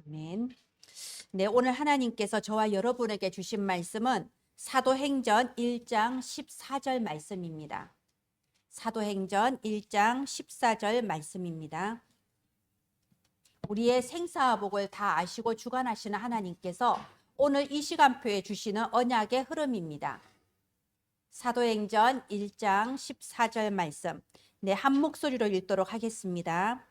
아멘. 네, 오늘 하나님께서 저와 여러분에게 주신 말씀은 사도행전 1장 14절 말씀입니다. 사도행전 1장 14절 말씀입니다. 우리의 생사복을 다 아시고 주관하시는 하나님께서 오늘 이 시간표에 주시는 언약의 흐름입니다. 사도행전 1장 14절 말씀, 한 목소리로 읽도록 하겠습니다.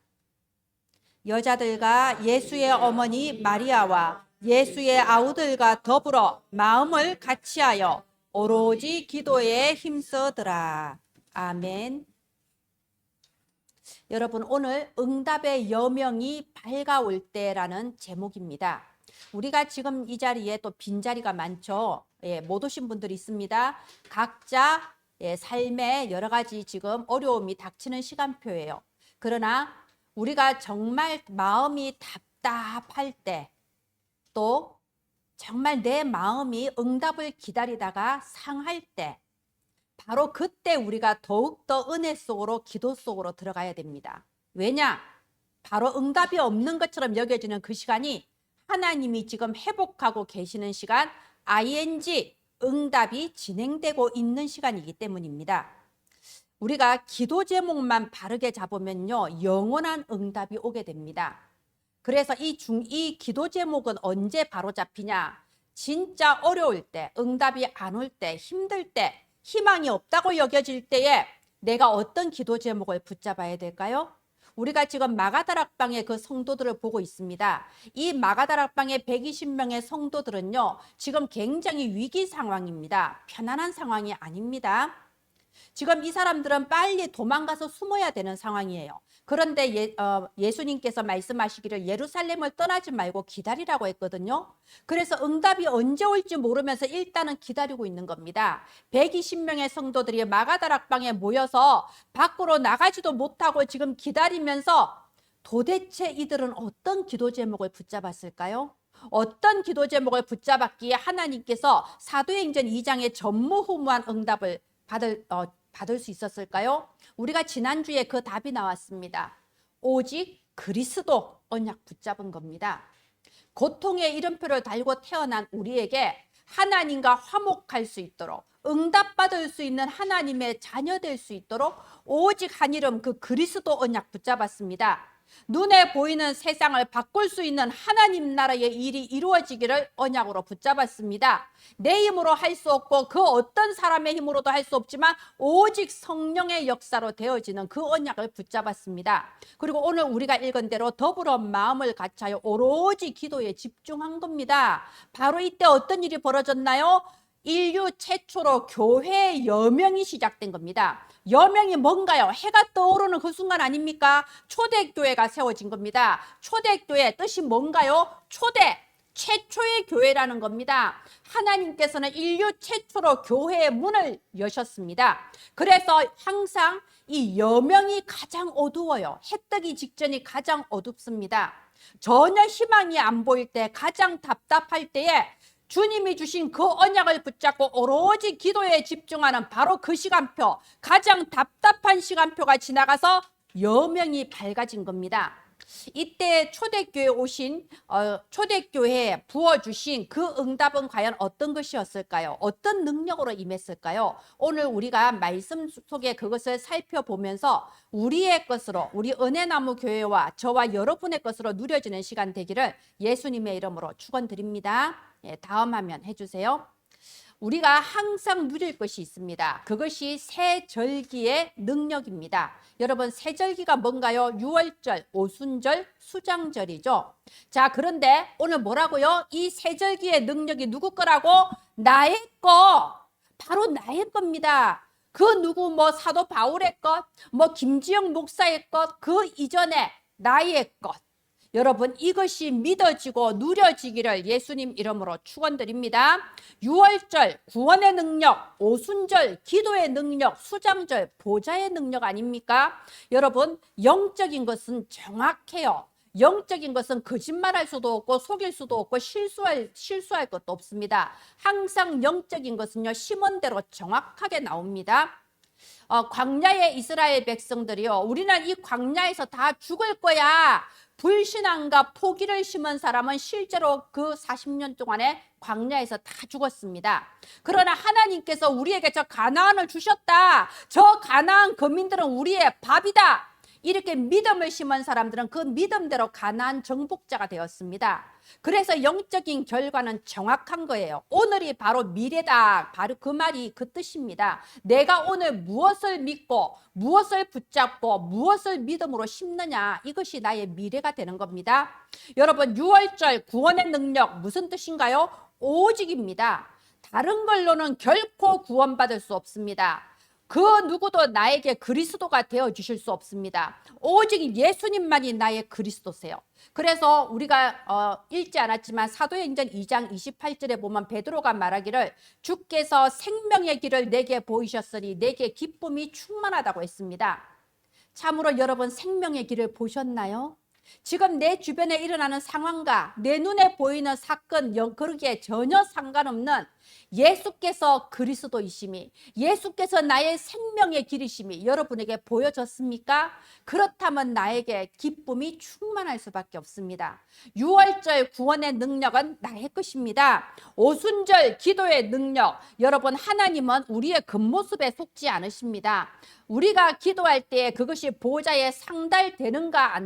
여자들과 예수의 어머니 마리아와 예수의 아우들과 더불어 마음을 같이하여 오로지 기도에 힘쓰더라. 아멘. 여러분, 오늘 응답의 여명이 밝아올 때라는 제목입니다. 우리가 지금 이 자리에 또 빈자리가 많죠. 못 오신 분들이 있습니다. 각자 삶에 여러 가지 지금 어려움이 닥치는 시간표예요. 그러나 우리가 정말 마음이 답답할 때, 또 정말 내 마음이 응답을 기다리다가 상할 때, 바로 그때 우리가 더욱더 은혜 속으로, 기도 속으로 들어가야 됩니다. 왜냐? 바로 응답이 없는 것처럼 여겨지는 그 시간이 하나님이 지금 회복하고 계시는 시간, ing, 응답이 진행되고 있는 시간이기 때문입니다. 우리가 기도 제목만 바르게 잡으면요, 영원한 응답이 오게 됩니다. 그래서 이 기도 제목은 언제 바로 잡히냐? 진짜 어려울 때, 응답이 안 올 때, 힘들 때, 희망이 없다고 여겨질 때에 내가 어떤 기도 제목을 붙잡아야 될까요? 우리가 지금 마가다락방의 그 성도들을 보고 있습니다. 이 마가다락방의 120명의 성도들은요, 지금 굉장히 위기 상황입니다. 편안한 상황이 아닙니다. 지금 이 사람들은 빨리 도망가서 숨어야 되는 상황이에요. 그런데 예수님께서 말씀하시기를 예루살렘을 떠나지 말고 기다리라고 했거든요. 그래서 응답이 언제 올지 모르면서 일단은 기다리고 있는 겁니다. 120명의 성도들이 마가다락방에 모여서 밖으로 나가지도 못하고 지금 기다리면서 도대체 이들은 어떤 기도 제목을 붙잡았을까요? 어떤 기도 제목을 붙잡았기에 하나님께서 사도행전 2장의 전무후무한 응답을 받을 수 있었을까요? 우리가 지난주에 그 답이 나왔습니다. 오직 그리스도 언약 붙잡은 겁니다. 고통의 이름표를 달고 태어난 우리에게 하나님과 화목할 수 있도록, 응답받을 수 있는 하나님의 자녀 될 수 있도록 오직 한 이름, 그 그리스도 언약 붙잡았습니다. 눈에 보이는 세상을 바꿀 수 있는 하나님 나라의 일이 이루어지기를 언약으로 붙잡았습니다. 내 힘으로 할 수 없고 그 어떤 사람의 힘으로도 할 수 없지만 오직 성령의 역사로 되어지는 그 언약을 붙잡았습니다. 그리고 오늘 우리가 읽은 대로 더불어 마음을 같이하여 오로지 기도에 집중한 겁니다. 바로 이때 어떤 일이 벌어졌나요? 인류 최초로 교회의 여명이 시작된 겁니다. 여명이 뭔가요? 해가 떠오르는 그 순간 아닙니까? 초대교회가 세워진 겁니다. 초대교회 뜻이 뭔가요? 초대, 최초의 교회라는 겁니다. 하나님께서는 인류 최초로 교회의 문을 여셨습니다. 그래서 항상 이 여명이 가장 어두워요. 해 뜨기 직전이 가장 어둡습니다. 전혀 희망이 안 보일 때, 가장 답답할 때에 주님이 주신 그 언약을 붙잡고 오로지 기도에 집중하는 바로 그 시간표, 가장 답답한 시간표가 지나가서 여명이 밝아진 겁니다. 이때 초대교회에 오신 초대교회에 부어주신 그 응답은 과연 어떤 것이었을까요? 어떤 능력으로 임했을까요? 오늘 우리가 말씀 속에 그것을 살펴보면서 우리의 것으로, 우리 은혜나무 교회와 저와 여러분의 것으로 누려지는 시간 되기를 예수님의 이름으로 축원드립니다. 다음 화면 해주세요. 우리가 항상 누릴 것이 있습니다. 그것이 새절기의 능력입니다. 여러분, 새절기가 뭔가요? 유월절, 오순절, 수장절이죠. 자, 그런데 오늘 뭐라고요? 이 새절기의 능력이 누구 거라고? 나의 거. 바로 나의 겁니다. 그 누구 사도 바울의 것, 김지영 목사의 것, 그 이전에 나의 것. 여러분, 이것이 믿어지고 누려지기를 예수님 이름으로 축원드립니다. 유월절 구원의 능력, 오순절 기도의 능력, 수장절 보좌의 능력 아닙니까? 여러분, 영적인 것은 정확해요. 영적인 것은 거짓말할 수도 없고 속일 수도 없고 실수할 것도 없습니다. 항상 영적인 것은요, 심원대로 정확하게 나옵니다. 광야의 이스라엘 백성들이요, 우리는 이 광야에서 다 죽을 거야, 불신앙과 포기를 심은 사람은 실제로 그 40년 동안에 광야에서 다 죽었습니다. 그러나 하나님께서 우리에게 저 가나안을 주셨다, 저 가나안 거민들은 우리의 밥이다, 이렇게 믿음을 심은 사람들은 그 믿음대로 가나안 정복자가 되었습니다. 그래서 영적인 결과는 정확한 거예요. 오늘이 바로 미래다, 바로 그 말이 그 뜻입니다. 내가 오늘 무엇을 믿고 무엇을 붙잡고 무엇을 믿음으로 심느냐, 이것이 나의 미래가 되는 겁니다. 여러분, 유월절 구원의 능력 무슨 뜻인가요? 오직입니다. 다른 걸로는 결코 구원받을 수 없습니다. 그 누구도 나에게 그리스도가 되어 주실 수 없습니다. 오직 예수님만이 나의 그리스도세요. 그래서 우리가 읽지 않았지만 사도행전 2장 28절에 보면 베드로가 말하기를, 주께서 생명의 길을 내게 보이셨으니 내게 기쁨이 충만하다고 했습니다. 참으로 여러분, 생명의 길을 보셨나요? 지금 내 주변에 일어나는 상황과 내 눈에 보이는 사건, 그러기에 전혀 상관없는 예수께서 그리스도이심이, 예수께서 나의 생명의 길이심이 여러분에게 보여졌습니까? 그렇다면 나에게 기쁨이 충만할 수밖에 없습니다. 유월절 구원의 능력은 나의 것입니다. 오순절 기도의 능력, 여러분, 하나님은 우리의 겉모습에 속지 않으십니다. 우리가 기도할 때 그것이 보좌에 상달되는가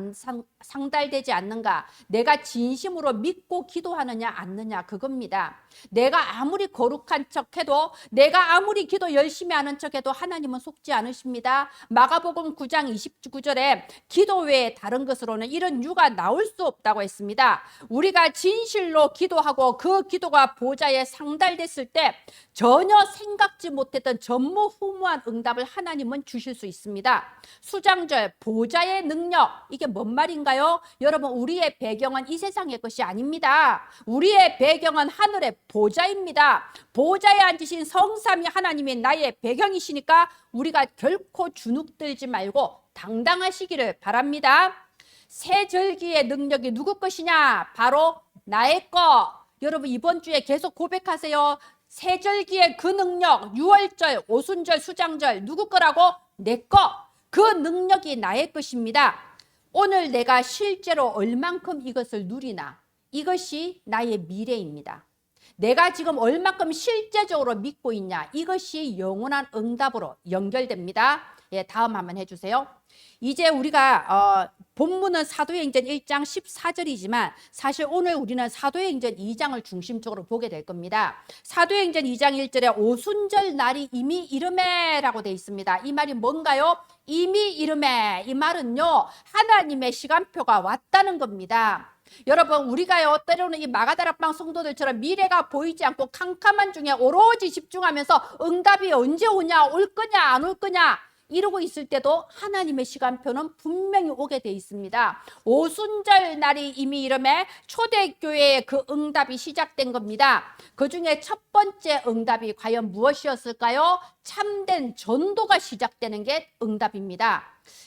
상달되지 않는가, 내가 진심으로 믿고 기도하느냐 않느냐, 그겁니다. 내가 아무리 거룩한 척해도, 내가 아무리 기도 열심히 하는 척해도 하나님은 속지 않으십니다. 마가복음 9장 29절에 기도 외에 다른 것으로는 이런 유가 나올 수 없다고 했습니다. 우리가 진실로 기도하고 그 기도가 보좌에 상달됐을 때 전혀 생각지 못했던 전무후무한 응답을 하나님은 주실 수 있습니다. 수장절 보좌의 능력, 이게 뭔 말인가요? 여러분, 우리의 배경은 이 세상의 것이 아닙니다. 우리의 배경은 하늘의 보좌입니다. 보좌에 앉으신 성삼위 하나님이 나의 배경이시니까 우리가 결코 주눅들지 말고 당당하시기를 바랍니다. 새 절기의 능력이 누구 것이냐? 바로 나의 것. 여러분, 이번 주에 계속 고백하세요. 새 절기의 그 능력, 유월절, 오순절, 수장절, 누구 거라고? 내 거. 그 능력이 나의 것입니다. 오늘 내가 실제로 얼만큼 이것을 누리나, 이것이 나의 미래입니다. 내가 지금 얼만큼 실제적으로 믿고 있냐, 이것이 영원한 응답으로 연결됩니다. 예, 다음 한번 해주세요. 이제 우리가 본문은 사도행전 1장 14절이지만 사실 오늘 우리는 사도행전 2장을 중심적으로 보게 될 겁니다. 사도행전 2장 1절에 오순절 날이 이미 이르매 라고 되어 있습니다. 이 말이 뭔가요? 이미 이르매, 이 말은요, 하나님의 시간표가 왔다는 겁니다. 여러분, 우리가요, 때로는 이 마가다락방 성도들처럼 미래가 보이지 않고 캄캄한 중에 오로지 집중하면서 응답이 언제 오냐, 올 거냐, 안 올 거냐 이러고 있을 때도 하나님의 시간표는 분명히 오게 돼 있습니다. 오순절 날이 이미 이르매 초대교회의 그 응답이 시작된 겁니다. 그 중에 첫 번째 응답이 과연 무엇이었을까요? 참된 전도가 시작되는 게 응답입니다.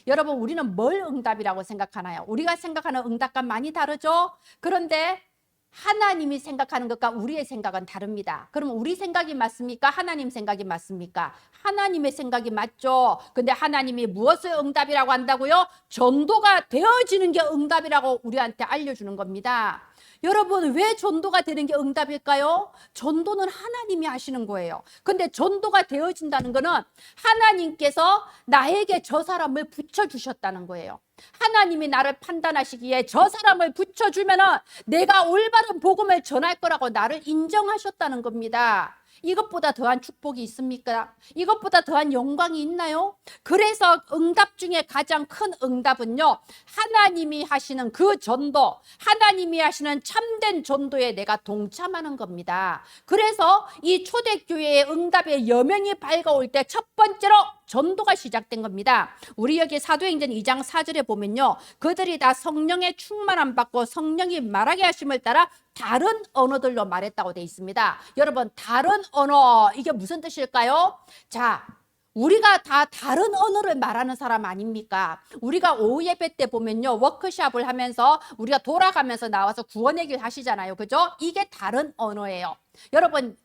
여러분, 우리는 뭘 응답이라고 생각하나요? 우리가 생각하는 응답과 많이 다르죠? 그런데 하나님이 생각하는 것과 우리의 생각은 다릅니다. 그럼 우리 생각이 맞습니까? 하나님 생각이 맞습니까? 하나님의 생각이 맞죠. 근데 하나님이 무엇을 응답이라고 한다고요? 전도가 되어지는 게 응답이라고 우리한테 알려주는 겁니다. 여러분, 왜 전도가 되는 게 응답일까요? 전도는 하나님이 하시는 거예요. 근데 전도가 되어진다는 거는 하나님께서 나에게 저 사람을 붙여주셨다는 거예요. 하나님이 나를 판단하시기에 저 사람을 붙여주면은 내가 올바른 복음을 전할 거라고 나를 인정하셨다는 겁니다. 이것보다 더한 축복이 있습니까? 이것보다 더한 영광이 있나요? 그래서 응답 중에 가장 큰 응답은요, 하나님이 하시는 그 전도, 하나님이 하시는 참된 전도에 내가 동참하는 겁니다. 그래서 이 초대교회의 응답의 여명이 밝아올 때 첫 번째로 전도가 시작된 겁니다. 우리 여기 사도행전 2장 4절에 보면요, 그들이 다 성령의 충만함 받고 성령이 말하게 하심을 따라 다른 언어들로 말했다고 되어 있습니다. 여러분, 다른 언어, 이게 무슨 뜻일까요? 자, 우리가 다 다른 언어를 말하는 사람 아닙니까? 우리가 오후 예배 때 보면요, 워크숍을 하면서 우리가 돌아가면서 나와서 구원의 길 하시잖아요. 그죠? 이게 다른 언어예요. 여러분,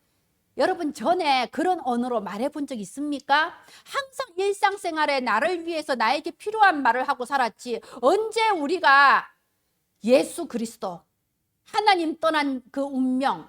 여러분 전에 그런 언어로 말해본 적 있습니까? 항상 일상생활에 나를 위해서 나에게 필요한 말을 하고 살았지. 언제 우리가 예수 그리스도, 하나님 떠난 그 운명,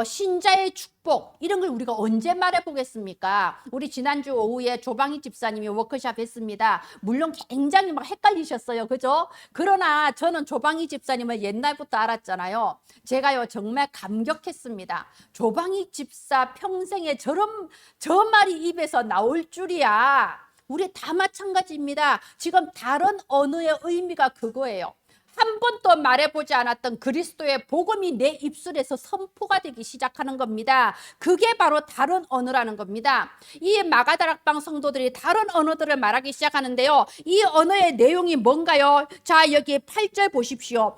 신자의 축복 이런 걸 우리가 언제 말해 보겠습니까? 우리 지난주 오후에 조방희 집사님이 워크숍 했습니다. 물론 굉장히 막 헷갈리셨어요. 그죠? 그러나 저는 조방희 집사님을 옛날부터 알았잖아요. 제가요 정말 감격했습니다. 조방희 집사 평생에 저 말이 입에서 나올 줄이야. 우리 다 마찬가지입니다. 지금 다른 언어의 의미가 그거예요. 한 번도 말해보지 않았던 그리스도의 복음이 내 입술에서 선포가 되기 시작하는 겁니다. 그게 바로 다른 언어라는 겁니다. 이 마가다락방 성도들이 다른 언어들을 말하기 시작하는데요. 이 언어의 내용이 뭔가요? 자, 여기 8절 보십시오.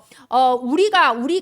우리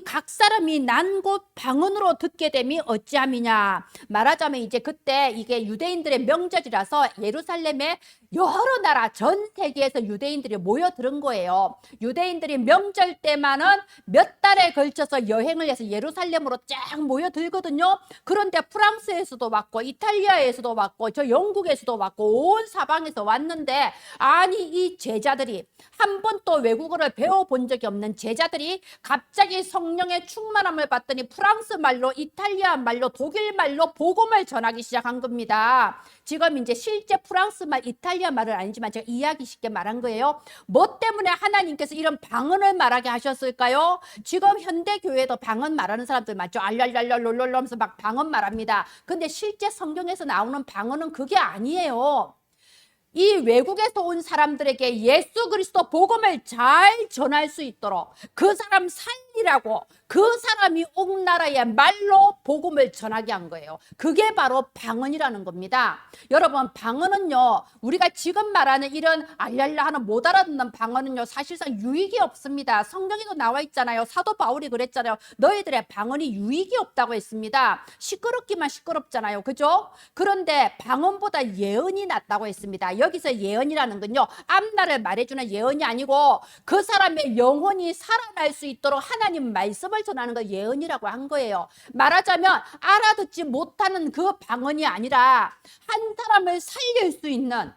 각 사람이 난 곳 방언으로 듣게 됨이 어찌함이냐. 말하자면 이제 그때 이게 유대인들의 명절이라서 예루살렘에 여러 나라 전 세계에서 유대인들이 모여들은 거예요. 유대인들이 명절 때만은 몇 달에 걸쳐서 여행을 해서 예루살렘으로 쫙 모여들거든요. 그런데 프랑스에서도 왔고 이탈리아에서도 왔고 저 영국에서도 왔고 온 사방에서 왔는데, 아니 이 제자들이 한 번도 외국어를 배워본 적이 없는 제자들이 갑자기 성령의 충만함을 받더니 프랑스 말로, 이탈리아 말로, 독일 말로 복음을 전하기 시작한 겁니다. 지금 이제 실제 프랑스 말, 이탈리아 말은 아니지만 제가 이해하기 쉽게 말한 거예요. 뭐 때문에 하나님께서 이런 방언을 말하게 하셨을까요? 지금 현대 교회도 방언 말하는 사람들 많죠. 알랄랄랄롤롤 하면서 막 방언 말합니다. 근데 실제 성경에서 나오는 방언은 그게 아니에요. 이 외국에서 온 사람들에게 예수 그리스도 복음을 잘 전할 수 있도록 그 사람 살리라고 그 사람이 온 나라의 말로 복음을 전하게 한 거예요. 그게 바로 방언이라는 겁니다. 여러분, 방언은요, 우리가 지금 말하는 이런 알랄라 하는 못 알아듣는 방언은요, 사실상 유익이 없습니다. 성경에도 나와 있잖아요. 사도 바울이 그랬잖아요. 너희들의 방언이 유익이 없다고 했습니다. 시끄럽기만 시끄럽잖아요. 그죠? 그런데 방언보다 예언이 낫다고 했습니다. 여기서 예언이라는 건요, 앞날을 말해주는 예언이 아니고 그 사람의 영혼이 살아날 수 있도록 하나님 말씀을 전하는 걸 예언이라고 한 거예요. 말하자면 알아듣지 못하는 그 방언이 아니라 한 사람을 살릴 수 있는,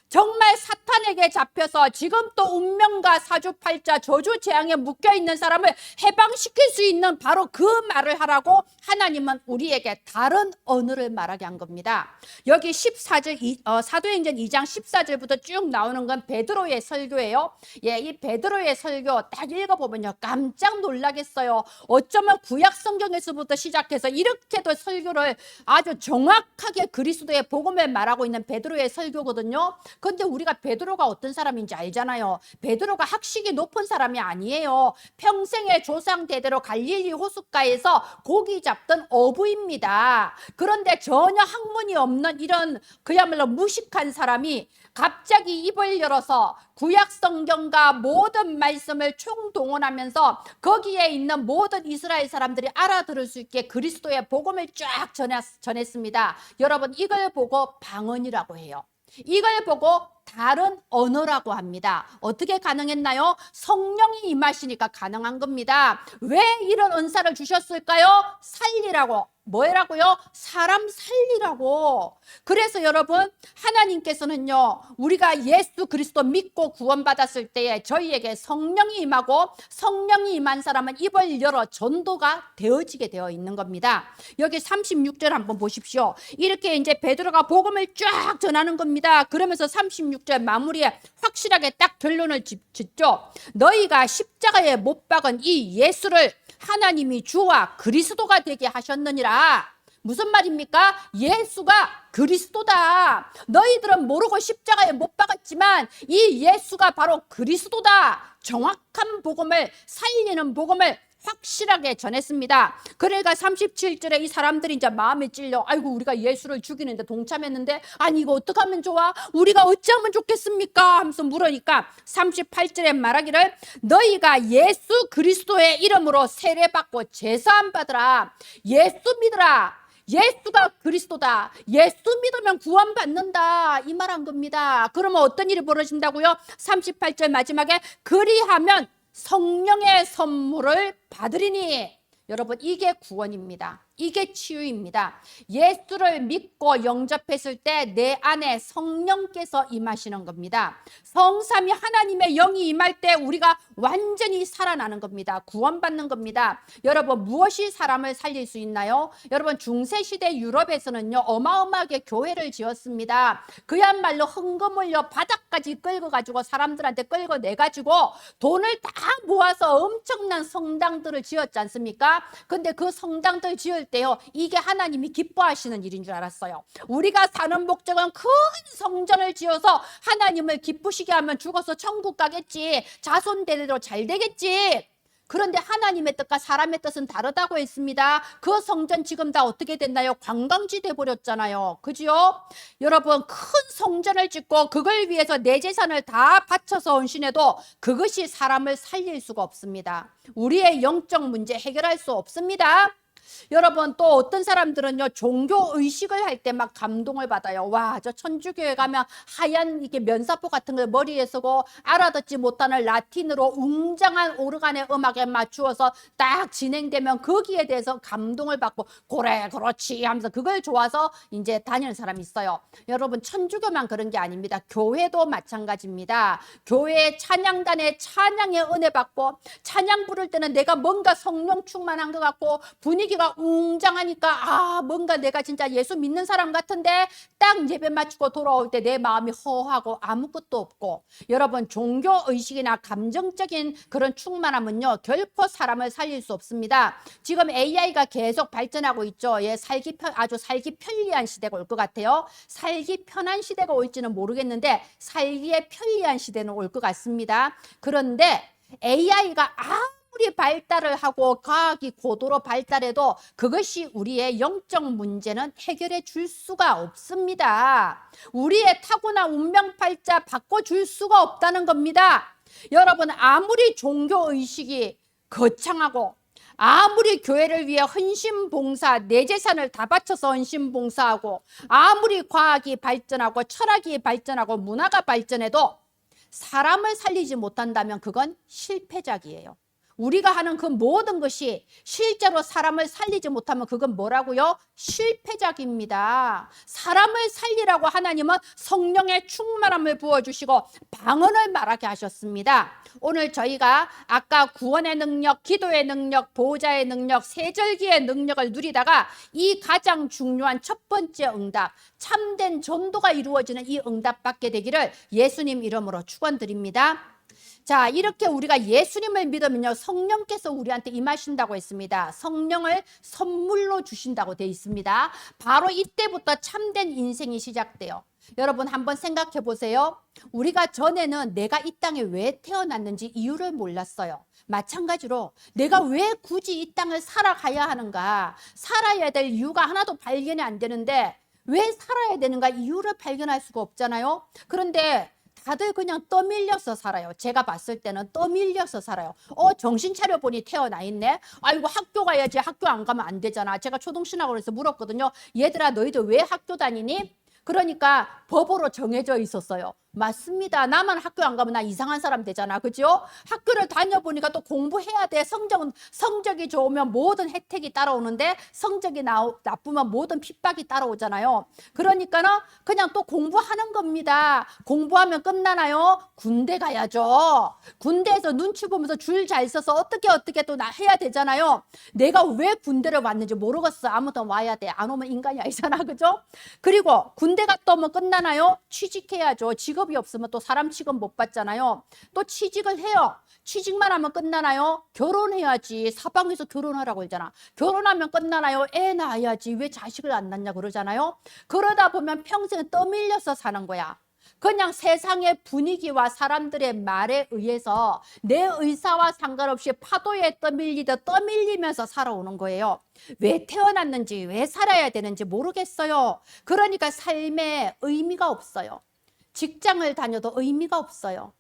정말 사탄에게 잡혀서 지금 또 운명과 사주팔자 저주 재앙에 묶여있는 사람을 해방시킬 수 있는 바로 그 말을 하라고 하나님은 우리에게 다른 언어를 말하게 한 겁니다. 여기 14절 사도행전 2장 14절부터 쭉 나오는 건 베드로의 설교예요. 예, 이 베드로의 설교 딱 읽어보면요, 깜짝 놀라겠어요. 어쩌면 구약 성경에서부터 시작해서 이렇게도 설교를 아주 정확하게 그리스도의 복음을 말하고 있는 베드로의 설교거든요. 근데 우리가 베드로가 어떤 사람인지 알잖아요. 베드로가 학식이 높은 사람이 아니에요. 평생의 조상 대대로 갈릴리 호숫가에서 고기 잡던 어부입니다. 그런데 전혀 학문이 없는 이런 그야말로 무식한 사람이 갑자기 입을 열어서 구약 성경과 모든 말씀을 총동원하면서 거기에 있는 모든 이스라엘 사람들이 알아들을 수 있게 그리스도의 복음을 쫙 전했습니다. 여러분, 이걸 보고 방언이라고 해요. 이걸 보고 다른 언어라고 합니다. 어떻게 가능했나요? 성령이 임하시니까 가능한 겁니다. 왜 이런 은사를 주셨을까요? 살리라고. 뭐라고요? 사람 살리라고. 그래서 여러분, 하나님께서는요, 우리가 예수 그리스도 믿고 구원받았을 때에 저희에게 성령이 임하고, 성령이 임한 사람은 입을 열어 전도가 되어지게 되어 있는 겁니다. 여기 36절 한번 보십시오. 이렇게 이제 베드로가 복음을 쫙 전하는 겁니다. 그러면서 36절 마무리에 확실하게 딱 결론을 짓죠. 너희가 십자가에 못 박은 이 예수를 하나님이 주와 그리스도가 되게 하셨느니라. 무슨 말입니까? 예수가 그리스도다. 너희들은 모르고 십자가에 못 박았지만 이 예수가 바로 그리스도다. 정확한 복음을, 살리는 복음을 확실하게 전했습니다. 그러니까 37절에 이 사람들이 이제 마음에 찔려, 아이고 우리가 예수를 죽이는데 동참했는데, 아니 이거 어떻게 하면 좋아? 우리가 어찌하면 좋겠습니까? 하면서 물으니까 38절에 말하기를, 너희가 예수 그리스도의 이름으로 세례받고 제사함 받으라. 예수 믿으라. 예수가 그리스도다. 예수 믿으면 구원받는다. 이 말 한 겁니다. 그러면 어떤 일이 벌어진다고요? 38절 마지막에 그리하면 성령의 선물을 받으리니. 여러분, 이게 구원입니다. 이게 치유입니다. 예수를 믿고 영접했을 때 내 안에 성령께서 임하시는 겁니다. 성삼위 하나님의 영이 임할 때 우리가 완전히 살아나는 겁니다. 구원받는 겁니다. 여러분, 무엇이 사람을 살릴 수 있나요? 여러분, 중세시대 유럽에서는요, 어마어마하게 교회를 지었습니다. 그야말로 흥금을요, 바닥까지 끌고가지고 사람들한테 끌고내가지고 돈을 다 모아서 엄청난 성당들을 지었지 않습니까? 근데 그 성당들 지을 때요, 이게 하나님이 기뻐하시는 일인 줄 알았어요. 우리가 사는 목적은 큰 성전을 지어서 하나님을 기쁘시게 하면 죽어서 천국 가겠지, 자손 대대로 잘 되겠지. 그런데 하나님의 뜻과 사람의 뜻은 다르다고 했습니다. 그 성전 지금 다 어떻게 됐나요? 관광지 돼버렸잖아요. 그죠? 여러분, 큰 성전을 짓고 그걸 위해서 내 재산을 다 바쳐서 헌신해도 그것이 사람을 살릴 수가 없습니다. 우리의 영적 문제 해결할 수 없습니다. 여러분, 또 어떤 사람들은요, 종교 의식을 할 때 막 감동을 받아요. 와, 저 천주교에 가면 하얀 이게 면사포 같은 걸 머리에 쓰고 알아듣지 못하는 라틴으로 웅장한 오르간의 음악에 맞추어서 딱 진행되면 거기에 대해서 감동을 받고 그래 그렇지 하면서 그걸 좋아서 이제 다니는 사람이 있어요. 여러분, 천주교만 그런 게 아닙니다. 교회도 마찬가지입니다. 교회 찬양단의 찬양의 은혜 받고 찬양 부를 때는 내가 뭔가 성령 충만한 것 같고 분위기가 웅장하니까 뭔가 내가 진짜 예수 믿는 사람 같은데 딱 예배 마치고 돌아올 때 내 마음이 허하고 아무것도 없고. 여러분, 종교 의식이나 감정적인 그런 충만함은요, 결코 사람을 살릴 수 없습니다. 지금 AI가 계속 발전하고 있죠. 아주 살기 편리한 시대가 올 것 같아요. 살기 편한 시대가 올지는 모르겠는데 살기에 편리한 시대는 올 것 같습니다. 그런데 AI가 아무리 발달을 하고 과학이 고도로 발달해도 그것이 우리의 영적 문제는 해결해 줄 수가 없습니다. 우리의 타고난 운명팔자 바꿔줄 수가 없다는 겁니다. 여러분, 아무리 종교의식이 거창하고 아무리 교회를 위해 헌신봉사, 내 재산을 다 바쳐서 헌신봉사하고 아무리 과학이 발전하고 철학이 발전하고 문화가 발전해도 사람을 살리지 못한다면 그건 실패작이에요. 우리가 하는 그 모든 것이 실제로 사람을 살리지 못하면 그건 뭐라고요? 실패작입니다. 사람을 살리라고 하나님은 성령의 충만함을 부어주시고 방언을 말하게 하셨습니다. 오늘 저희가 아까 구원의 능력, 기도의 능력, 보호자의 능력, 세절기의 능력을 누리다가 이 가장 중요한 첫 번째 응답, 참된 전도가 이루어지는 이 응답 받게 되기를 예수님 이름으로 축원드립니다. 자, 이렇게 우리가 예수님을 믿으면요, 성령께서 우리한테 임하신다고 했습니다. 성령을 선물로 주신다고 되어 있습니다. 바로 이때부터 참된 인생이 시작돼요. 여러분, 한번 생각해 보세요. 우리가 전에는 내가 이 땅에 왜 태어났는지 이유를 몰랐어요. 마찬가지로 내가 왜 굳이 이 땅을 살아가야 하는가, 살아야 될 이유가 하나도 발견이 안 되는데 왜 살아야 되는가 이유를 발견할 수가 없잖아요. 그런데 다들 그냥 떠밀려서 살아요. 제가 봤을 때는 떠밀려서 살아요. 정신 차려보니 태어나 있네. 아이고, 학교 가야지. 학교 안 가면 안 되잖아. 제가 초등신학원에서 물었거든요. 얘들아, 너희들 왜 학교 다니니? 그러니까 법으로 정해져 있었어요. 맞습니다. 나만 학교 안 가면 나 이상한 사람 되잖아. 그죠? 학교를 다녀보니까 또 공부해야 돼. 성적이 좋으면 모든 혜택이 따라오는데 성적이 나쁘면 모든 핍박이 따라오잖아요. 그러니까는 그냥 또 공부하는 겁니다. 공부하면 끝나나요? 군대 가야죠. 군대에서 눈치 보면서 줄 잘 서서 어떻게 또 해야 되잖아요. 내가 왜 군대를 왔는지 모르겠어. 아무튼 와야 돼. 안 오면 인간이 아니잖아. 그죠? 그리고 군대 갔다 오면 끝나나요? 취직해야죠. 직업이 없으면 또 사람 취급 못 받잖아요. 또 취직을 해요. 취직만 하면 끝나나요? 결혼해야지. 사방에서 결혼하라고 그러잖아. 결혼하면 끝나나요? 애 낳아야지. 왜 자식을 안 낳냐 그러잖아요. 그러다 보면 평생 떠밀려서 사는 거야. 그냥 세상의 분위기와 사람들의 말에 의해서 내 의사와 상관없이 파도에 떠밀리면서 살아오는 거예요. 왜 태어났는지, 왜 살아야 되는지 모르겠어요. 그러니까 삶에 의미가 없어요. 직장을 다녀도 의미가 없어요.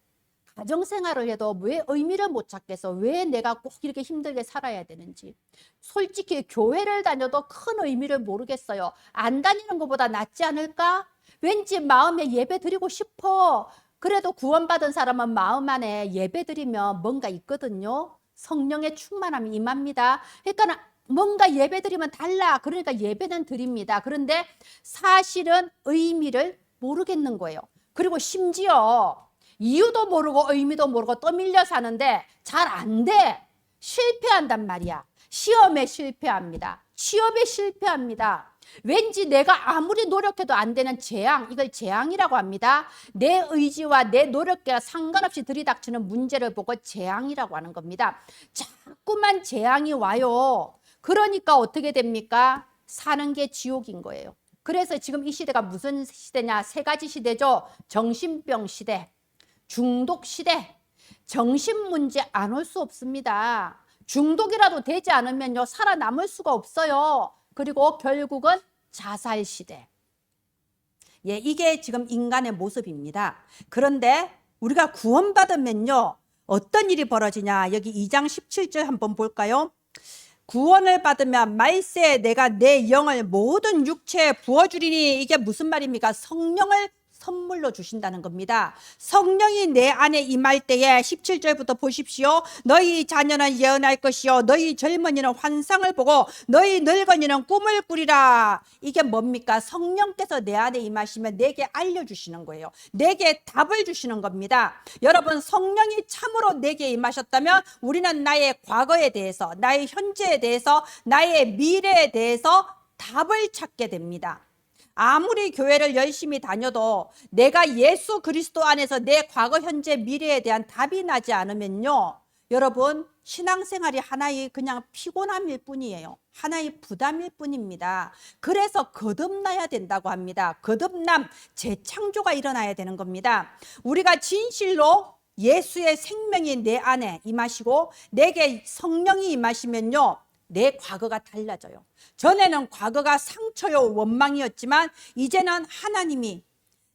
가정생활을 해도 왜 의미를 못 찾겠어? 왜 내가 꼭 이렇게 힘들게 살아야 되는지. 솔직히 교회를 다녀도 큰 의미를 모르겠어요. 안 다니는 것보다 낫지 않을까? 왠지 마음에 예배 드리고 싶어. 그래도 구원받은 사람은 마음 안에 예배 드리면 뭔가 있거든요. 성령의 충만함이 임합니다. 그러니까 뭔가 예배 드리면 달라. 그러니까 예배는 드립니다. 그런데 사실은 의미를 모르겠는 거예요. 그리고 심지어 이유도 모르고 의미도 모르고 떠밀려 사는데 잘 안 돼. 실패한단 말이야. 시험에 실패합니다. 취업에 실패합니다. 왠지 내가 아무리 노력해도 안 되는 재앙, 이걸 재앙이라고 합니다. 내 의지와 내 노력과 상관없이 들이닥치는 문제를 보고 재앙이라고 하는 겁니다. 자꾸만 재앙이 와요. 그러니까 어떻게 됩니까? 사는 게 지옥인 거예요. 그래서 지금 이 시대가 무슨 시대냐? 세 가지 시대죠. 정신병 시대, 중독 시대. 정신 문제 안 올 수 없습니다. 중독이라도 되지 않으면요, 살아남을 수가 없어요. 그리고 결국은 자살 시대. 예, 이게 지금 인간의 모습입니다. 그런데 우리가 구원받으면요, 어떤 일이 벌어지냐? 여기 2장 17절 한번 볼까요? 구원을 받으면 말세에 내가 내 영을 모든 육체에 부어주리니, 이게 무슨 말입니까? 성령을 선물로 주신다는 겁니다. 성령이 내 안에 임할 때에 17절부터 보십시오. 너희 자녀는 예언할 것이요 너희 젊은이는 환상을 보고 너희 늙은이는 꿈을 꾸리라. 이게 뭡니까? 성령께서 내 안에 임하시면 내게 알려주시는 거예요. 내게 답을 주시는 겁니다. 여러분, 성령이 참으로 내게 임하셨다면 우리는 나의 과거에 대해서, 나의 현재에 대해서, 나의 미래에 대해서 답을 찾게 됩니다. 아무리 교회를 열심히 다녀도 내가 예수 그리스도 안에서 내 과거, 현재, 미래에 대한 답이 나지 않으면요, 여러분, 신앙생활이 하나의 그냥 피곤함일 뿐이에요. 하나의 부담일 뿐입니다. 그래서 거듭나야 된다고 합니다. 거듭남, 재창조가 일어나야 되는 겁니다. 우리가 진실로 예수의 생명이 내 안에 임하시고 내게 성령이 임하시면요, 내 과거가 달라져요. 전에는 과거가 상처요 원망이었지만 이제는 하나님이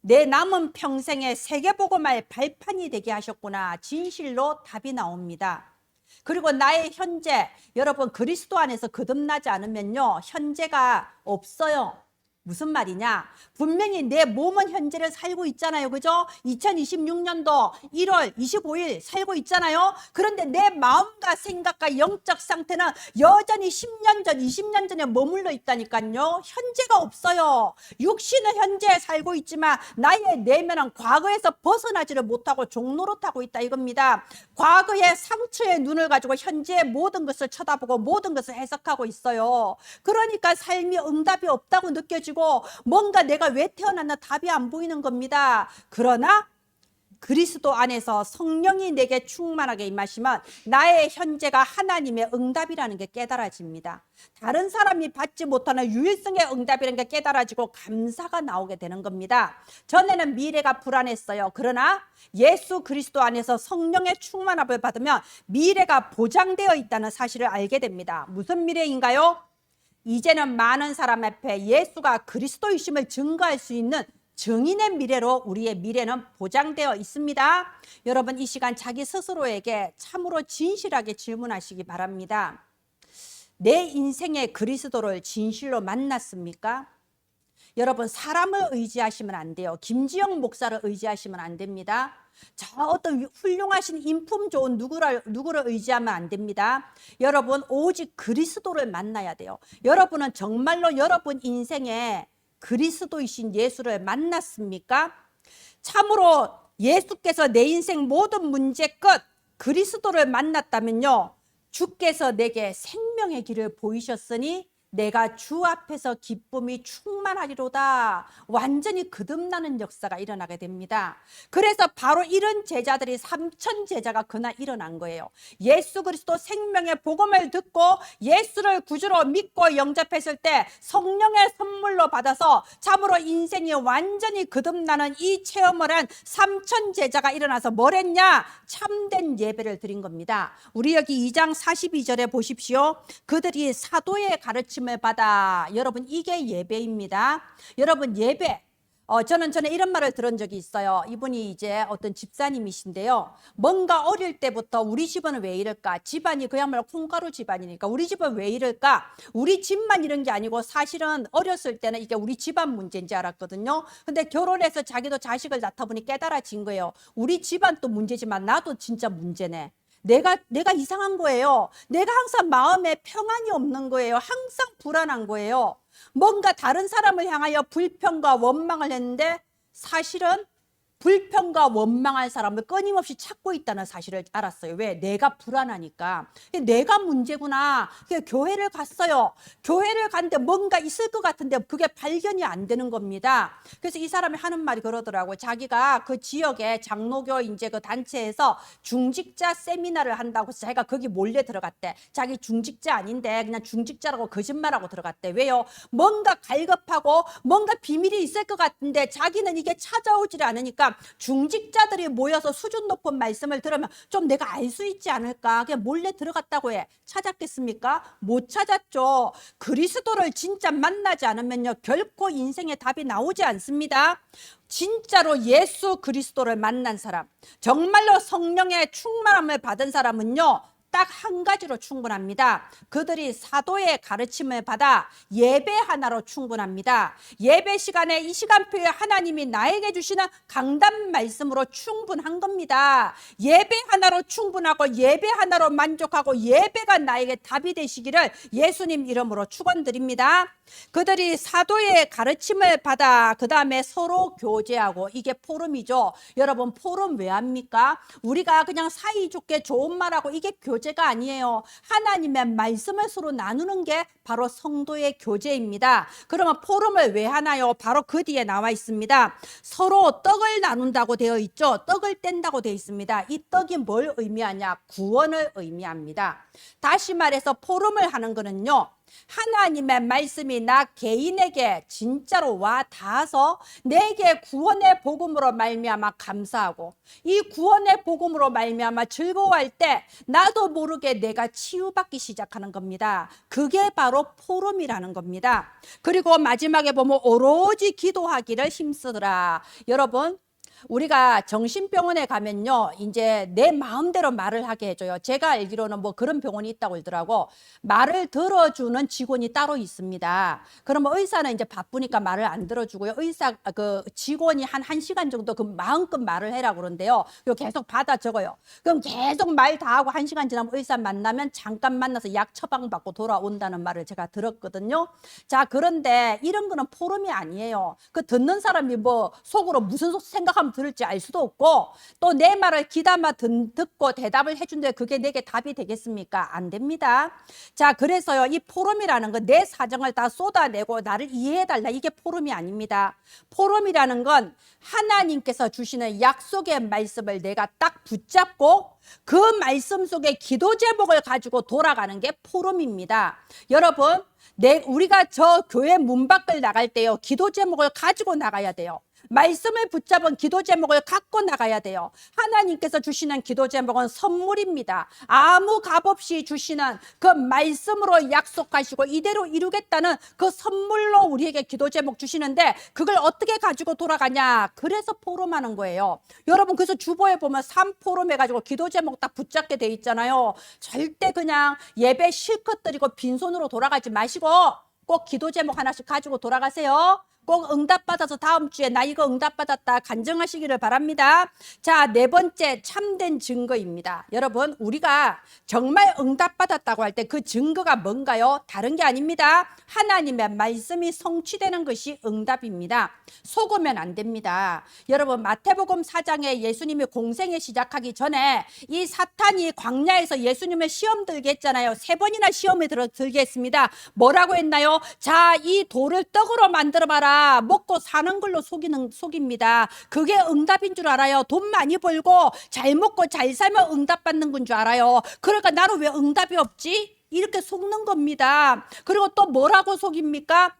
내 남은 평생의 세계복음화의 발판이 되게 하셨구나. 진실로 답이 나옵니다. 그리고 나의 현재, 여러분, 그리스도 안에서 거듭나지 않으면요, 현재가 없어요. 무슨 말이냐? 분명히 내 몸은 현재를 살고 있잖아요. 그죠? 2026년도 1월 25일 살고 있잖아요. 그런데 내 마음과 생각과 영적 상태는 여전히 10년 전, 20년 전에 머물러 있다니까요. 현재가 없어요. 육신은 현재에 살고 있지만 나의 내면은 과거에서 벗어나지를 못하고 종노릇하고 있다 이겁니다. 과거의 상처의 눈을 가지고 현재의 모든 것을 쳐다보고 모든 것을 해석하고 있어요. 그러니까 삶이 응답이 없다고 느껴지고 뭔가 내가 왜 태어났나 답이 안 보이는 겁니다. 그러나 그리스도 안에서 성령이 내게 충만하게 임하시면 나의 현재가 하나님의 응답이라는 게 깨달아집니다. 다른 사람이 받지 못하는 유일성의 응답이라는 게 깨달아지고 감사가 나오게 되는 겁니다. 전에는 미래가 불안했어요. 그러나 예수 그리스도 안에서 성령의 충만함을 받으면 미래가 보장되어 있다는 사실을 알게 됩니다. 무슨 미래인가요? 이제는 많은 사람 앞에 예수가 그리스도이심을 증거할 수 있는 증인의 미래로 우리의 미래는 보장되어 있습니다. 여러분, 이 시간 자기 스스로에게 참으로 진실하게 질문하시기 바랍니다. 내 인생의 그리스도를 진실로 만났습니까? 여러분, 사람을 의지하시면 안 돼요. 김지영 목사를 의지하시면 안 됩니다. 저 어떤 훌륭하신 인품 좋은 누구를 의지하면 안 됩니다. 여러분, 오직 그리스도를 만나야 돼요. 여러분은 정말로 여러분 인생에 그리스도이신 예수를 만났습니까? 참으로 예수께서 내 인생 모든 문제 끝 그리스도를 만났다면요, 주께서 내게 생명의 길을 보이셨으니 내가 주 앞에서 기쁨이 충만하리로다. 완전히 거듭나는 역사가 일어나게 됩니다. 그래서 바로 이런 제자들이 3천 제자가 그날 일어난 거예요. 예수 그리스도 생명의 복음을 듣고 예수를 구주로 믿고 영접했을 때 성령의 선물로 받아서 참으로 인생이 완전히 거듭나는 이 체험을 한 3천 제자가 일어나서 뭘 했냐? 참된 예배를 드린 겁니다. 우리 여기 2장 42절에 보십시오. 그들이 사도의 가르침 을 받아. 여러분, 이게 예배입니다. 여러분, 예배, 저는 전에 이런 말을 들은 적이 있어요. 이분이 이제 어떤 집사님이신데요, 뭔가 어릴 때부터 우리 집은 왜 이럴까? 집안이 그야말로 콩가루 집안이니까 우리 집은 왜 이럴까? 우리 집만 이런 게 아니고 사실은 어렸을 때는 이게 우리 집안 문제인지 알았거든요. 근데 결혼해서 자기도 자식을 낳다 보니 깨달아진 거예요. 우리 집안도 문제지만 나도 진짜 문제네. 내가 이상한 거예요. 내가 항상 마음에 평안이 없는 거예요. 항상 불안한 거예요. 뭔가 다른 사람을 향하여 불평과 원망을 했는데 사실은 불평과 원망할 사람을 끊임없이 찾고 있다는 사실을 알았어요. 왜? 내가 불안하니까. 내가 문제구나. 교회를 갔어요. 교회를 갔는데 뭔가 있을 것 같은데 그게 발견이 안 되는 겁니다. 그래서 이 사람이 하는 말이 그러더라고요. 자기가 그 지역에 장로교 이제 그 단체에서 중직자 세미나를 한다고 해서 자기가 거기 몰래 들어갔대. 자기 중직자 아닌데 그냥 중직자라고 거짓말하고 들어갔대. 왜요? 뭔가 갈급하고 뭔가 비밀이 있을 것 같은데 자기는 이게 찾아오질 않으니까 중직자들이 모여서 수준 높은 말씀을 들으면 좀 내가 알 수 있지 않을까? 그냥 몰래 들어갔다고 해. 찾았겠습니까? 못 찾았죠. 그리스도를 진짜 만나지 않으면요, 결코 인생의 답이 나오지 않습니다. 진짜로 예수 그리스도를 만난 사람, 정말로 성령의 충만함을 받은 사람은요, 딱 한 가지로 충분합니다. 그들이 사도의 가르침을 받아 예배 하나로 충분합니다. 예배 시간에 이 시간표에 하나님이 나에게 주시는 강단 말씀으로 충분한 겁니다. 예배 하나로 충분하고 예배 하나로 만족하고 예배가 나에게 답이 되시기를 예수님 이름으로 축원드립니다. 그들이 사도의 가르침을 받아 그 다음에 서로 교제하고, 이게 포럼이죠. 여러분, 포럼 왜 합니까? 우리가 그냥 사이좋게 좋은 말하고 이게 교제가 아니에요. 하나님의 말씀을 서로 나누는 게 바로 성도의 교제입니다. 그러면 포럼을 왜 하나요? 바로 그 뒤에 나와 있습니다. 서로 떡을 나눈다고 되어 있죠. 떡을 뗀다고 되어 있습니다. 이 떡이 뭘 의미하냐? 구원을 의미합니다. 다시 말해서 포럼을 하는 거는요, 하나님의 말씀이 나 개인에게 진짜로 와 닿아서 내게 구원의 복음으로 말미암아 감사하고, 이 구원의 복음으로 말미암아 즐거워할 때 나도 모르게 내가 치유받기 시작하는 겁니다. 그게 바로 포럼이라는 겁니다. 그리고 마지막에 보면 오로지 기도하기를 힘쓰더라. 여러분, 우리가 정신병원에 가면요, 이제 내 마음대로 말을 하게 해줘요. 제가 알기로는 뭐 그런 병원이 있다고 그러더라고. 말을 들어주는 직원이 따로 있습니다. 그러면 의사는 이제 바쁘니까 말을 안 들어주고요. 그 직원이 한 1시간 정도 그 마음껏 말을 해라 그러는데요. 이거 계속 받아 적어요. 그럼 계속 말 다 하고 1시간 지나면 의사 만나면 잠깐 만나서 약 처방받고 돌아온다는 말을 제가 들었거든요. 자, 그런데 이런 거는 포럼이 아니에요. 그 듣는 사람이 뭐 속으로 무슨 생각하면 들을지 알 수도 없고, 또 내 말을 귀담아 듣고 대답을 해준데 그게 내게 답이 되겠습니까? 안 됩니다. 자, 그래서요, 이 포럼이라는 건 내 사정을 다 쏟아내고 나를 이해해달라, 이게 포럼이 아닙니다. 포럼이라는 건 하나님께서 주시는 약속의 말씀을 내가 딱 붙잡고 그 말씀 속에 기도 제목을 가지고 돌아가는 게 포럼입니다. 여러분, 우리가 저 교회 문 밖을 나갈 때요, 기도 제목을 가지고 나가야 돼요. 말씀을 붙잡은 기도 제목을 갖고 나가야 돼요. 하나님께서 주시는 기도 제목은 선물입니다. 아무 값없이 주시는 그 말씀으로 약속하시고 이대로 이루겠다는 그 선물로 우리에게 기도 제목 주시는데, 그걸 어떻게 가지고 돌아가냐? 그래서 포럼하는 거예요. 여러분, 그래서 주보에 보면 3포럼 해가지고 기도 제목 딱 붙잡게 돼 있잖아요. 절대 그냥 예배 실컷 드리고 빈손으로 돌아가지 마시고 꼭 기도 제목 하나씩 가지고 돌아가세요. 꼭 응답받아서 다음 주에 나 이거 응답받았다 간증하시기를 바랍니다. 자, 4번째, 참된 증거입니다. 여러분, 우리가 정말 응답받았다고 할 때 그 증거가 뭔가요? 다른 게 아닙니다. 하나님의 말씀이 성취되는 것이 응답입니다. 속으면 안 됩니다. 여러분, 마태복음 4장에 예수님이 공생에 시작하기 전에 이 사탄이 광야에서 예수님을 시험 들게 했잖아요. 3번이나 시험에 들게 했습니다. 뭐라고 했나요? 자, 이 돌을 떡으로 만들어봐라. 먹고 사는 걸로 속입니다. 그게 응답인 줄 알아요. 돈 많이 벌고 잘 먹고 잘 살면 응답받는 건 줄 알아요. 그러니까 나는 왜 응답이 없지? 이렇게 속는 겁니다. 그리고 또 뭐라고 속입니까?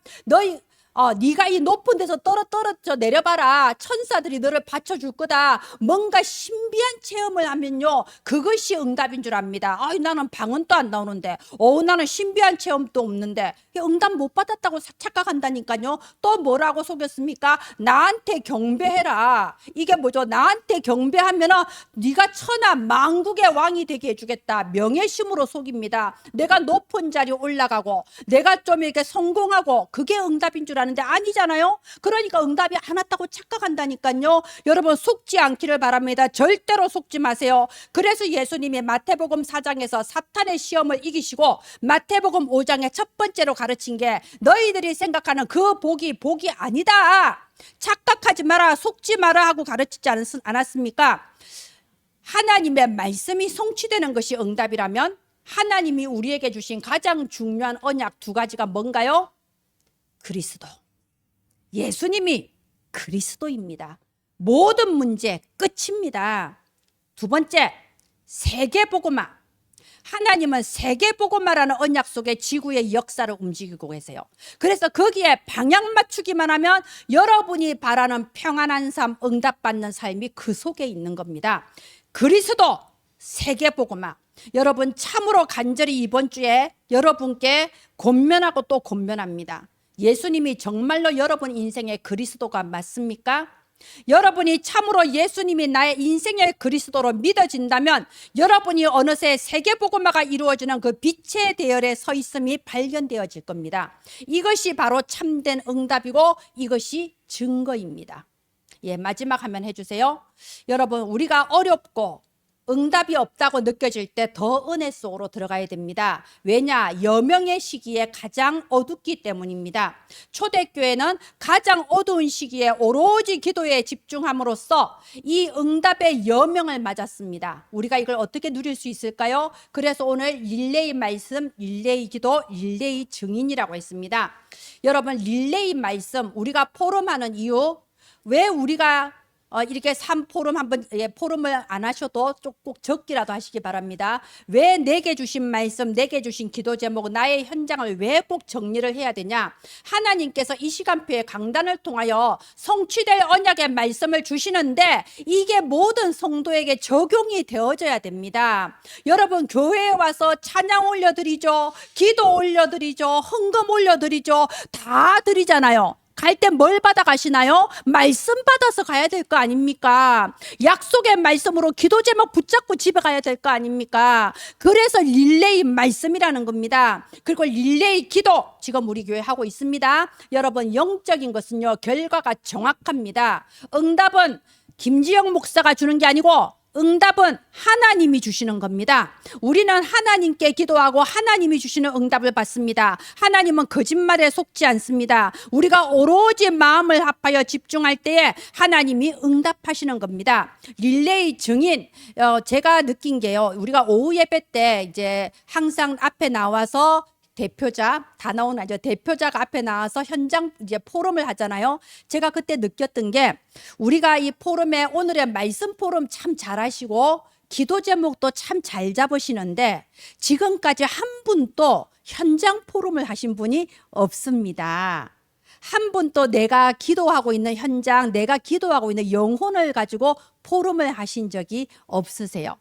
네가 이 높은 데서 떨어져 내려봐라. 천사들이 너를 받쳐줄 거다. 뭔가 신비한 체험을 하면요, 그것이 응답인 줄 압니다. 나는 방언도 안 나오는데, 나는 신비한 체험도 없는데, 응답 못 받았다고 착각한다니까요. 또 뭐라고 속였습니까? 나한테 경배해라. 이게 뭐죠? 나한테 경배하면은 네가 천하 만국의 왕이 되게 해주겠다. 명예심으로 속입니다. 내가 높은 자리에 올라가고 내가 좀 이렇게 성공하고 그게 응답인 줄 하는데 아니잖아요. 그러니까 응답이 안 왔다고 착각한다니까요. 여러분 속지 않기를 바랍니다. 절대로 속지 마세요. 그래서 예수님이 마태복음 4장에서 사탄의 시험을 이기시고 마태복음 5장에 첫 번째로 가르친 게 너희들이 생각하는 그 복이 아니다. 착각하지 마라, 속지 마라 하고 가르치지 않았습니까? 하나님의 말씀이 성취되는 것이 응답이라면 하나님이 우리에게 주신 가장 중요한 언약 두 가지가 뭔가요? 그리스도. 예수님이 그리스도입니다. 모든 문제 끝입니다. 두 번째, 세계복음화. 하나님은 세계복음화라는 언약 속에 지구의 역사를 움직이고 계세요. 그래서 거기에 방향 맞추기만 하면 여러분이 바라는 평안한 삶, 응답받는 삶이 그 속에 있는 겁니다. 그리스도, 세계복음화. 여러분 참으로 간절히 이번 주에 여러분께 권면하고 또 권면합니다. 예수님이 정말로 여러분 인생의 그리스도가 맞습니까? 여러분이 참으로 예수님이 나의 인생의 그리스도로 믿어진다면 여러분이 어느새 세계복음화가 이루어지는 그 빛의 대열에 서 있음이 발견되어질 겁니다. 이것이 바로 참된 응답이고 이것이 증거입니다. 예, 마지막 화면 해주세요. 여러분 우리가 어렵고 응답이 없다고 느껴질 때 더 은혜 속으로 들어가야 됩니다. 왜냐? 여명의 시기에 가장 어둡기 때문입니다. 초대교회는 가장 어두운 시기에 오로지 기도에 집중함으로써 이 응답의 여명을 맞았습니다. 우리가 이걸 어떻게 누릴 수 있을까요? 그래서 오늘 릴레이 말씀, 릴레이 기도, 릴레이 증인이라고 했습니다. 여러분 릴레이 말씀 우리가 포럼하는 이유, 왜 우리가 이렇게 3포럼 한번 포럼을 안 하셔도 꼭 적기라도 하시기 바랍니다. 왜 내게 주신 말씀, 내게 주신 기도 제목, 나의 현장을 왜 꼭 정리를 해야 되냐? 하나님께서 이 시간표에 강단을 통하여 성취될 언약의 말씀을 주시는데 이게 모든 성도에게 적용이 되어져야 됩니다. 여러분 교회에 와서 찬양 올려드리죠, 기도 올려드리죠, 헌금 올려드리죠, 다 드리잖아요. 갈 때 뭘 받아 가시나요? 말씀 받아서 가야 될 거 아닙니까? 약속의 말씀으로 기도 제목 붙잡고 집에 가야 될 거 아닙니까? 그래서 릴레이 말씀이라는 겁니다. 그리고 릴레이 기도 지금 우리 교회 하고 있습니다. 여러분 영적인 것은요 결과가 정확합니다. 응답은 김지영 목사가 주는 게 아니고 응답은 하나님이 주시는 겁니다. 우리는 하나님께 기도하고 하나님이 주시는 응답을 받습니다. 하나님은 거짓말에 속지 않습니다. 우리가 오로지 마음을 합하여 집중할 때에 하나님이 응답하시는 겁니다. 릴레이 증인, 제가 느낀 게요. 우리가 오후 예배 때 이제 항상 앞에 나와서 대표자, 다 나오나죠? 대표자가 앞에 나와서 현장 이제 포럼을 하잖아요. 제가 그때 느꼈던 게 우리가 이 포럼에 오늘의 말씀 포럼 참 잘하시고 기도 제목도 참 잘 잡으시는데 지금까지 한 분도 현장 포럼을 하신 분이 없습니다. 한 분도 내가 기도하고 있는 현장, 내가 기도하고 있는 영혼을 가지고 포럼을 하신 적이 없으세요.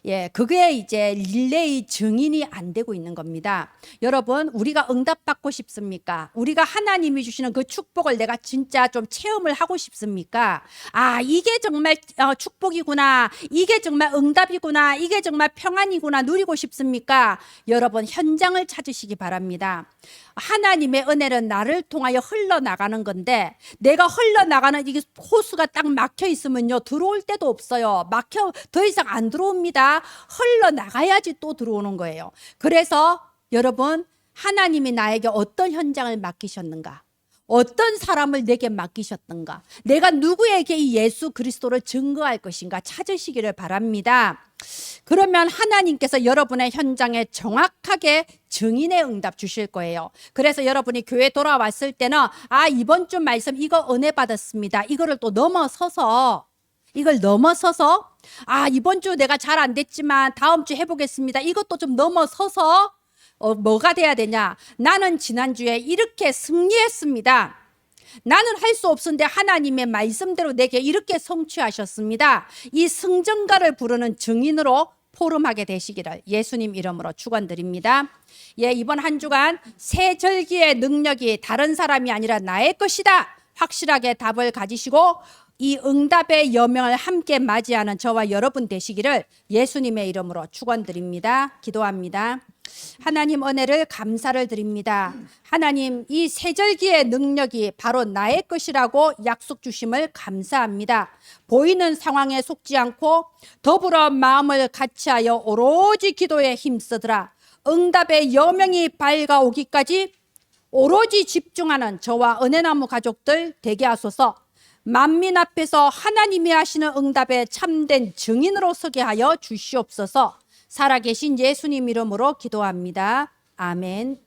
예, 그게 이제 릴레이 증인이 안 되고 있는 겁니다. 여러분, 우리가 응답받고 싶습니까? 우리가 하나님이 주시는 그 축복을 내가 진짜 좀 체험을 하고 싶습니까? 아, 이게 정말 축복이구나. 이게 정말 응답이구나. 이게 정말 평안이구나. 누리고 싶습니까? 여러분, 현장을 찾으시기 바랍니다. 하나님의 은혜는 나를 통하여 흘러나가는 건데 내가 흘러나가는 이게 호수가 딱 막혀 있으면요 들어올 데도 없어요. 막혀 더 이상 안 들어옵니다. 흘러나가야지 또 들어오는 거예요. 그래서 여러분 하나님이 나에게 어떤 현장을 맡기셨는가, 어떤 사람을 내게 맡기셨던가, 내가 누구에게 이 예수 그리스도를 증거할 것인가 찾으시기를 바랍니다. 그러면 하나님께서 여러분의 현장에 정확하게 증인의 응답 주실 거예요. 그래서 여러분이 교회 돌아왔을 때는 아, 이번 주 말씀 이거 은혜 받았습니다. 이거를 또 넘어서서 아, 이번 주 내가 잘 안 됐지만 다음 주 해보겠습니다. 이것도 좀 넘어서서 뭐가 돼야 되냐? 나는 지난주에 이렇게 승리했습니다. 나는 할 수 없었는데 하나님의 말씀대로 내게 이렇게 성취하셨습니다. 이 승전가를 부르는 증인으로 포럼하게 되시기를 예수님 이름으로 축원드립니다. 예, 이번 한 주간 새 절기의 능력이 다른 사람이 아니라 나의 것이다. 확실하게 답을 가지시고 이 응답의 여명을 함께 맞이하는 저와 여러분 되시기를 예수님의 이름으로 축원드립니다. 기도합니다. 하나님 은혜를 감사를 드립니다. 하나님 이 세절기의 능력이 바로 나의 것이라고 약속 주심을 감사합니다. 보이는 상황에 속지 않고 더불어 마음을 같이하여 오로지 기도에 힘쓰더라. 응답의 여명이 밝아오기까지 오로지 집중하는 저와 은혜나무 가족들 되게 하소서. 만민 앞에서 하나님이 하시는 응답에 참된 증인으로 서게 하여 주시옵소서. 살아계신 예수님 이름으로 기도합니다. 아멘.